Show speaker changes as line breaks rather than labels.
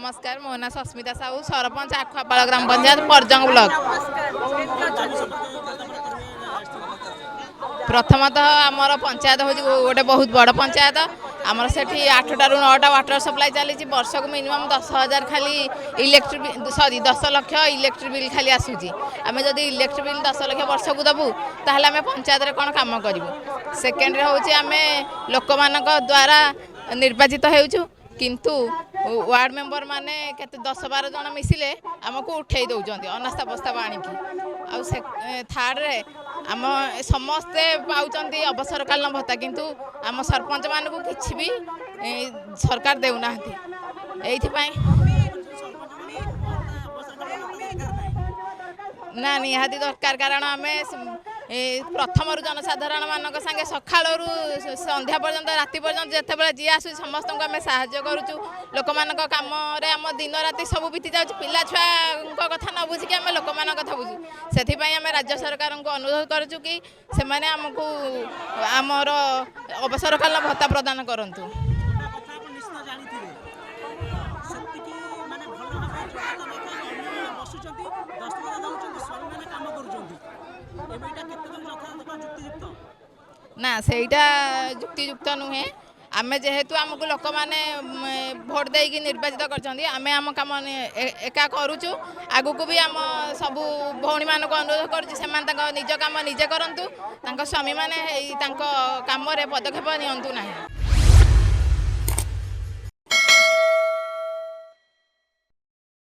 नमस्कार मो ना सस्मिता साहू सरपंच आखुआपाड़ ग्राम पंचायत परजंग ब्लॉक। प्रथमतः आमर पंचायत हूँ गोटे बहुत बड़ पंचायत। आमर से 8 ରୁ 9ଟା वाटर सप्लाई चली वर्ष को मिनिमम 10,000 खाली electric sorry 10 lakh electric bill खाली आसूची। आम जब इलेक्ट्रिक बिल 10 लाख वर्ष को दबू ताहले आम पंचायत रे कौन काम करूँ। सेकेंड हूँ आम लोक मान द्वारा निर्वाचित होउछु किंतु वार्ड मेंबर माने केते 10-12 जन मिसिले आमको उठे दौरान अनास्था प्रस्ताव आणिकी आ थर्ड रे आम समस्ते पाउचंती अवसरकालीन भत्ता किंतु आम सरपंच मान को किछि भी सरकार देउना एइथिपाई ना निहाती दरकार कारण आम प्रथम जनसाधारण मान संगे सकाल संध्या पर्यंत राति पर्यंत जिते जी आसू समस्त आम साहाय्य करुचु लोक मान कम आम दिन राति सब बीती जाऊँ पिला छुआ कथा न बुझिकी आम लोक मान कथा बुझू से आम राज्य सरकार को अनुरोध करुचु कि सेमाने आमको आमर अवसरकालीन भत्ता प्रदान करंतु। ना सेटा युक्तियुक्त नुहे आम जेहेतु आमको लोक मैंने भोट देकी निर्वाचित कर आम कम एका करुचु आगु को भी आम सबू भौणी मान अनुरोध कर निज काम निजे करूँ स्वामी मैंने कम पदक्षेप नियंतु ना।